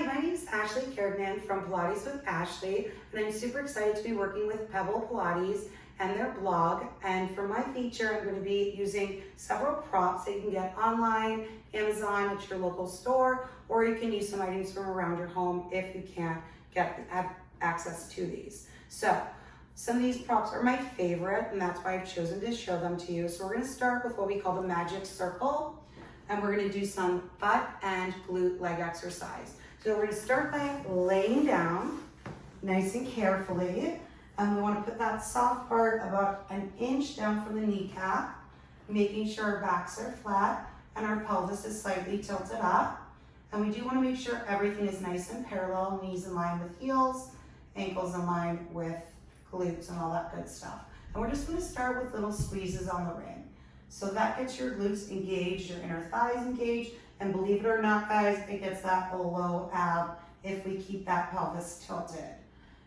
my name is Ashlee Carignan from Pilates with Ashlee, and I'm super excited to be working with Pebble Pilates and their blog. And for my feature, I'm going to be using several props that you can get online, Amazon, at your local store, or you can use some items from around your home if you can't have access to these. So some of these props are my favorite, and that's why I've chosen to show them to you. So we're going to start with what we call the magic circle, and we're going to do some butt and glute leg exercise. So we're going to start by laying down nice and carefully, and we want to put that soft part about an inch down from the kneecap, making sure our backs are flat and our pelvis is slightly tilted up. And we do want to make sure everything is nice and parallel, knees in line with heels, ankles in line with glutes and all that good stuff. And we're just going to start with little squeezes on the ring. So that gets your glutes engaged, your inner thighs engaged, and believe it or not, guys, it gets that below ab if we keep that pelvis tilted.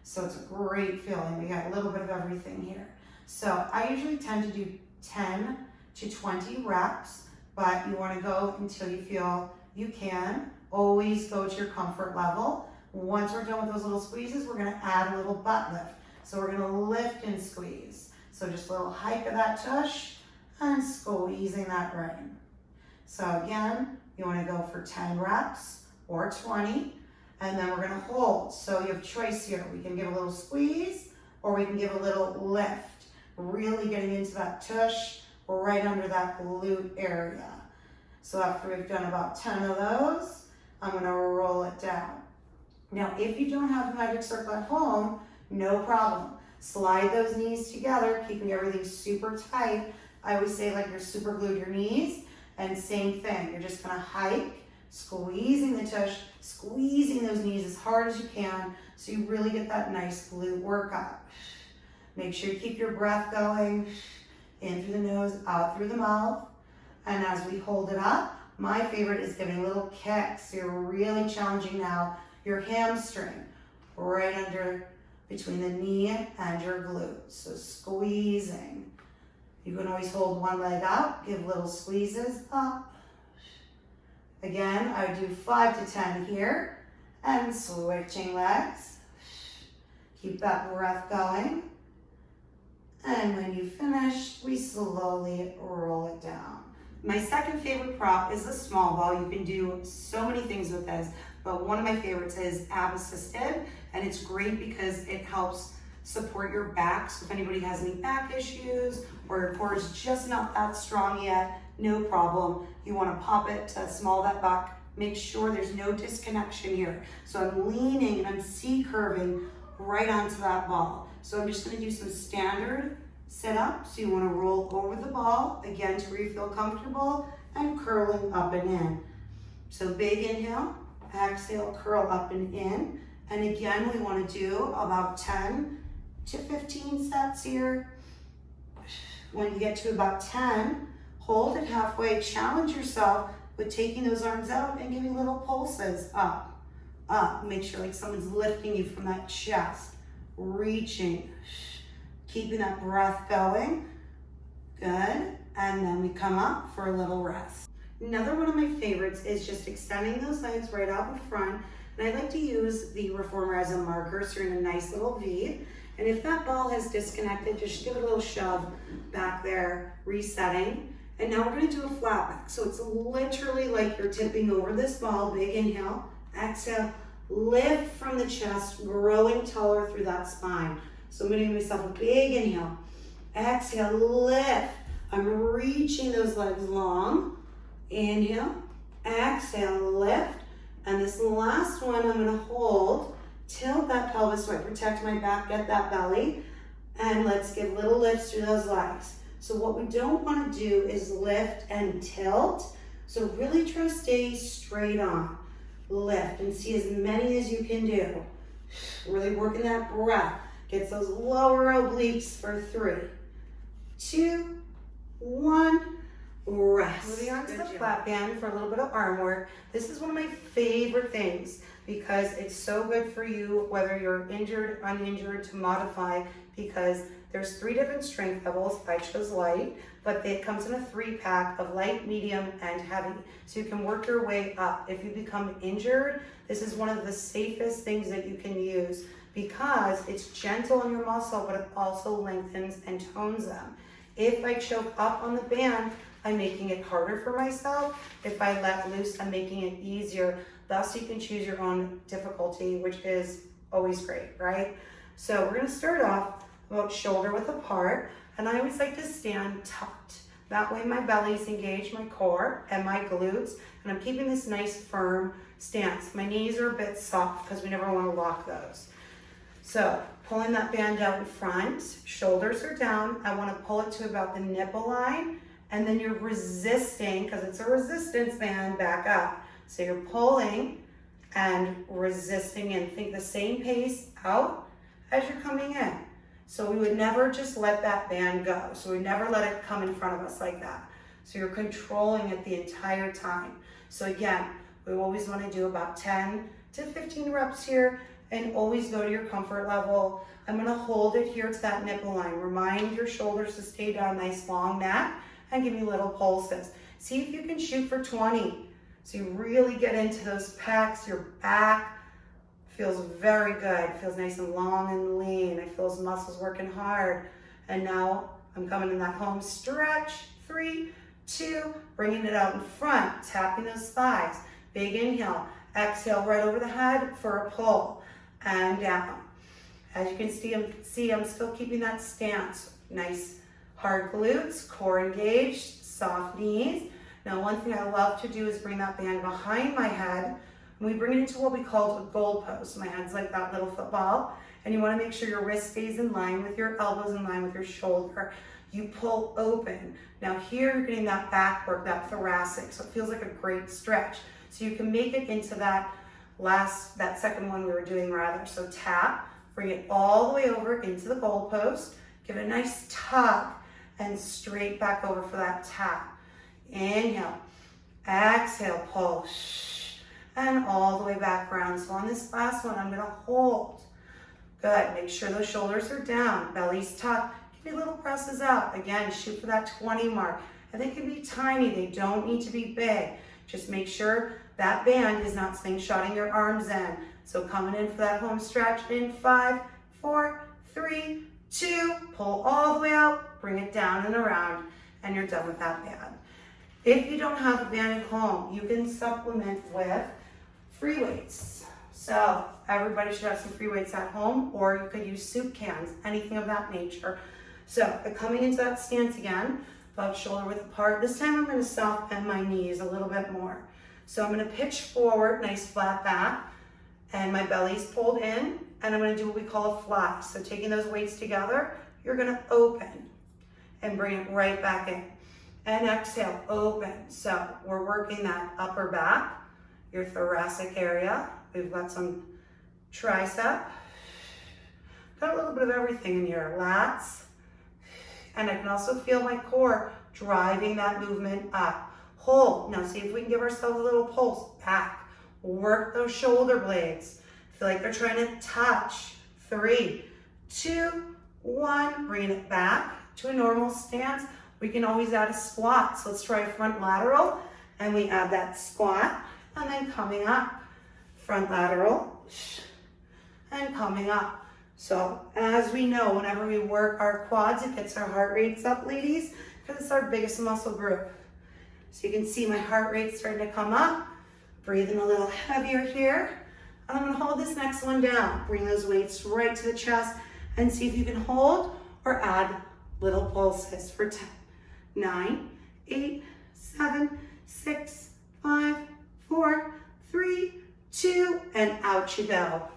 So it's a great feeling. We got a little bit of everything here. So I usually tend to do 10 to 20 reps, but you want to go until you feel you can. Always go to your comfort level. Once we're done with those little squeezes, we're going to add a little butt lift. So we're going to lift and squeeze. So just a little hike of that tush and squeezing that ring. So again, you want to go for 10 reps or 20, and then we're going to hold. So you have choice here. We can give a little squeeze or we can give a little lift, really getting into that tush right under that glute area. So after we've done about 10 of those, I'm going to roll it down. Now, if you don't have a magic circle at home, no problem. Slide those knees together, keeping everything super tight. I always say like you're super glued your knees, and same thing. You're just going to hike, squeezing the tush, squeezing those knees as hard as you can so you really get that nice glute workout. Make sure you keep your breath going, in through the nose, out through the mouth. And as we hold it up, my favorite is giving little kicks. You're really challenging now your hamstring right under between the knee and your glutes. So squeezing. You can always hold one leg up, give little squeezes up. Again, I would do 5 to 10 here, and switching legs. Keep that breath going. And when you finish, we slowly roll it down. My second favorite prop is the small ball. You can do so many things with this, but one of my favorites is ab assisted, and it's great because it helps support your back. So if anybody has any back issues or your core is just not that strong yet, no problem. You want to pop it to small that back. Make sure there's no disconnection here. So I'm leaning and I'm C-curving right onto that ball. So I'm just going to do some standard sit-ups. So you want to roll over the ball, again, to where you feel comfortable, and curling up and in. So big inhale, exhale, curl up and in. And again, we want to do about 10 to 15 sets here. When you get to about 10, hold it halfway, challenge yourself with taking those arms out and giving little pulses up, up. Make sure like someone's lifting you from that chest, reaching, keeping that breath going. Good. And then we come up for a little rest. Another one of my favorites is just extending those legs right out in front. And I like to use the reformer as a marker, so you're in a nice little V. And if that ball has disconnected, just give it a little shove back there, resetting. And now we're going to do a flat back. So it's literally like you're tipping over this ball. Big inhale, exhale, lift from the chest, growing taller through that spine. So I'm going to give myself a big inhale, exhale, lift. I'm reaching those legs long. Inhale, exhale, lift. And this last one I'm going to hold. Tilt that pelvis so I protect my back, get that belly, and let's give little lifts through those legs. So what we don't want to do is lift and tilt. So really try to stay straight on. Lift and see as many as you can do. Really working that breath. Get those lower obliques for 3, 2, 1. Rest. Moving on to the flat band for a little bit of arm work. This is one of my favorite things because it's so good for you, whether you're injured, uninjured, to modify, because There's 3 different strength levels. I chose light, but it comes in a 3-pack of light, medium, and heavy. So you can work your way up. If you become injured, this is one of the safest things that you can use because it's gentle on your muscle, but it also lengthens and tones them. If I choke up on the band, I'm making it harder for myself. If I let loose, I'm making it easier. Thus, you can choose your own difficulty, which is always great, right? So we're gonna start off about shoulder width apart, and I always like to stand tucked. That way my belly's engaged, my core, and my glutes, and I'm keeping this nice firm stance. My knees are a bit soft because we never wanna lock those. So pulling that band out in front, shoulders are down. I wanna pull it to about the nipple line, and then you're resisting, because it's a resistance band, back up. So you're pulling and resisting in. Think the same pace out as you're coming in. So we would never just let that band go. So we never let it come in front of us like that. So you're controlling it the entire time. So again, we always want to do about 10 to 15 reps here and always go to your comfort level. I'm going to hold it here to that nipple line. Remind your shoulders to stay down, nice long neck, and give me little pulses. See if you can shoot for 20. So you really get into those pecs, your back feels very good. Feels nice and long and lean. I feel those muscles working hard. And now I'm coming in that home stretch. 3, 2, bringing it out in front, tapping those thighs. Big inhale, exhale right over the head for a pull and down. As you can see, I'm still keeping that stance. Nice hard glutes, core engaged, soft knees. Now, one thing I love to do is bring that band behind my head, and we bring it into what we call a goalpost. My head's like that little football, and you want to make sure your wrist stays in line with your elbows, in line with your shoulder. You pull open. Now here you're getting that back work, that thoracic, so it feels like a great stretch. So you can make it into that second one we were doing rather. So tap, bring it all the way over into the goalpost, give it a nice tug, and straight back over for that tap. Inhale, exhale, pull, and all the way back around. So on this last one, I'm gonna hold. Good, make sure those shoulders are down, belly's tucked. Give me little presses out. Again, shoot for that 20 mark. And they can be tiny, they don't need to be big. Just make sure that band is not slingshotting your arms in. So coming in for that home stretch in 5, 4, 3, 2, pull all the way out, bring it down and around, and you're done with that band. If you don't have a band at home, you can supplement with free weights. So everybody should have some free weights at home, or you could use soup cans, anything of that nature. So coming into that stance again, about shoulder width apart. This time I'm gonna soft bend my knees a little bit more. So I'm gonna pitch forward, nice flat back, and my belly's pulled in, and I'm gonna do what we call a fly. So taking those weights together, you're gonna open and bring it right back in. And exhale, open. So we're working that upper back, your thoracic area. We've got some tricep. Got a little bit of everything in your lats. And I can also feel my core driving that movement up. Hold. Now see if we can give ourselves a little pulse. Back. Work those shoulder blades. Feel like they're trying to touch. 3, 2, 1. Bring it back to a normal stance. We can always add a squat. So let's try a front lateral. And we add that squat. And then coming up. Front lateral. And coming up. So as we know, whenever we work our quads, it gets our heart rates up, ladies, because it's our biggest muscle group. So you can see my heart rate starting to come up. Breathing a little heavier here. And I'm going to hold this next one down. Bring those weights right to the chest and see if you can hold or add little pulses for 10, 9, 8, 7, 6, 5, 4, 3, 2, and out you go.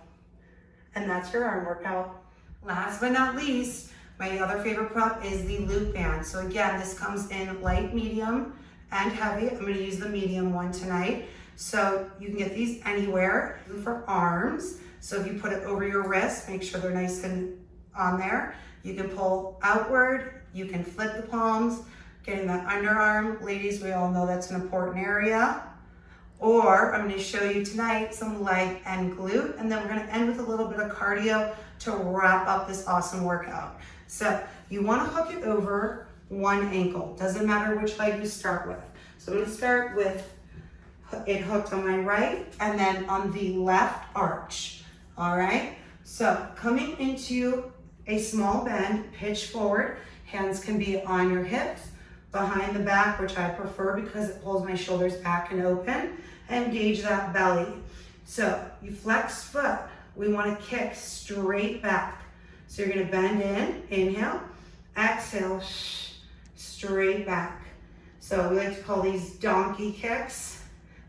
And that's your arm workout. Last but not least, my other favorite prop is the loop band. So again, this comes in light, medium, and heavy. I'm gonna use the medium one tonight. So you can get these anywhere. For arms, so if you put it over your wrist, make sure they're nice and on there. You can pull outward, you can flip the palms, getting that underarm. Ladies, we all know that's an important area. Or I'm going to show you tonight some leg and glute, and then we're going to end with a little bit of cardio to wrap up this awesome workout. So you want to hook it over one ankle. Doesn't matter which leg you start with. So I'm going to start with it hooked on my right and then on the left arch. All right. So coming into a small bend, pitch forward. Hands can be on your hips, behind the back, which I prefer because it pulls my shoulders back and open, and engage that belly. So you flex foot. We want to kick straight back. So you're going to bend in, inhale, exhale, straight back. So we like to call these donkey kicks.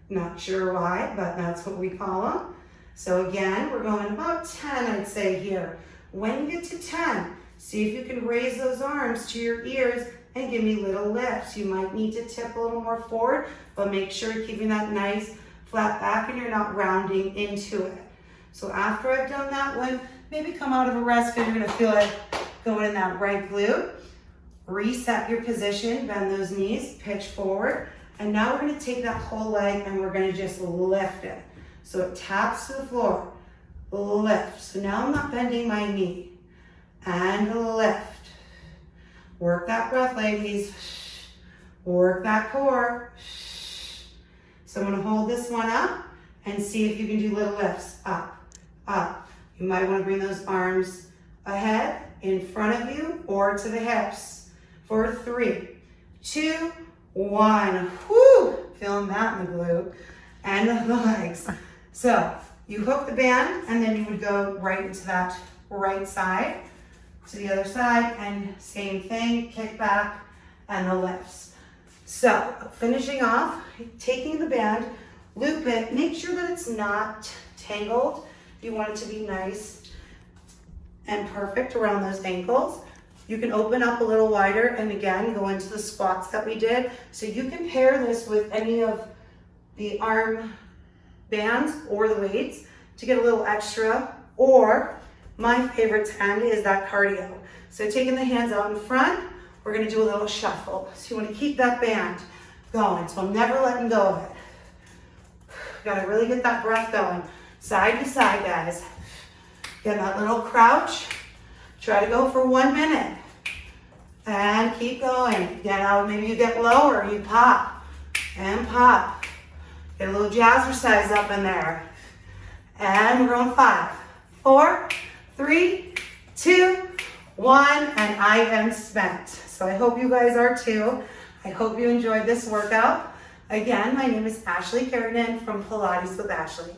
Not sure why, but that's what we call them. So again, we're going about 10, I'd say here. When you get to 10, see if you can raise those arms to your ears and give me little lifts. You might need to tip a little more forward, but make sure you're keeping that nice flat back and you're not rounding into it. So after I've done that one, maybe come out of a rest because you're gonna feel it going in that right glute. Reset your position, bend those knees, pitch forward. And now we're gonna take that whole leg and we're gonna just lift it. So it taps to the floor, lift. So now I'm not bending my knee. And lift. Work that breath, ladies. Work that core. So I'm gonna hold this one up and see if you can do little lifts. Up, up. You might wanna bring those arms ahead, in front of you, or to the hips. For 3, 2, 1. Whoo! Feeling that in the glute and the legs. So you hook the band and then you would go right into that right side to the other side and same thing, kick back and the lifts. So finishing off, taking the band, loop it, make sure that it's not tangled. You want it to be nice and perfect around those ankles. You can open up a little wider and again, go into the squats that we did. So you can pair this with any of the arm bands or the weights to get a little extra, or my favorite trend is that cardio. So taking the hands out in front, we're gonna do a little shuffle. So you wanna keep that band going. So I'm never letting go of it. Gotta really get that breath going. Side to side, guys. Get that little crouch. Try to go for 1 minute. And keep going. Get out, maybe you get lower, you pop and pop. Get a little jazzercise up in there. And we're going 5, 4, 3, 2, 1, and I am spent. So I hope you guys are too. I hope you enjoyed this workout. Again, my name is Ashlee Carignan from Pilates with Ashlee.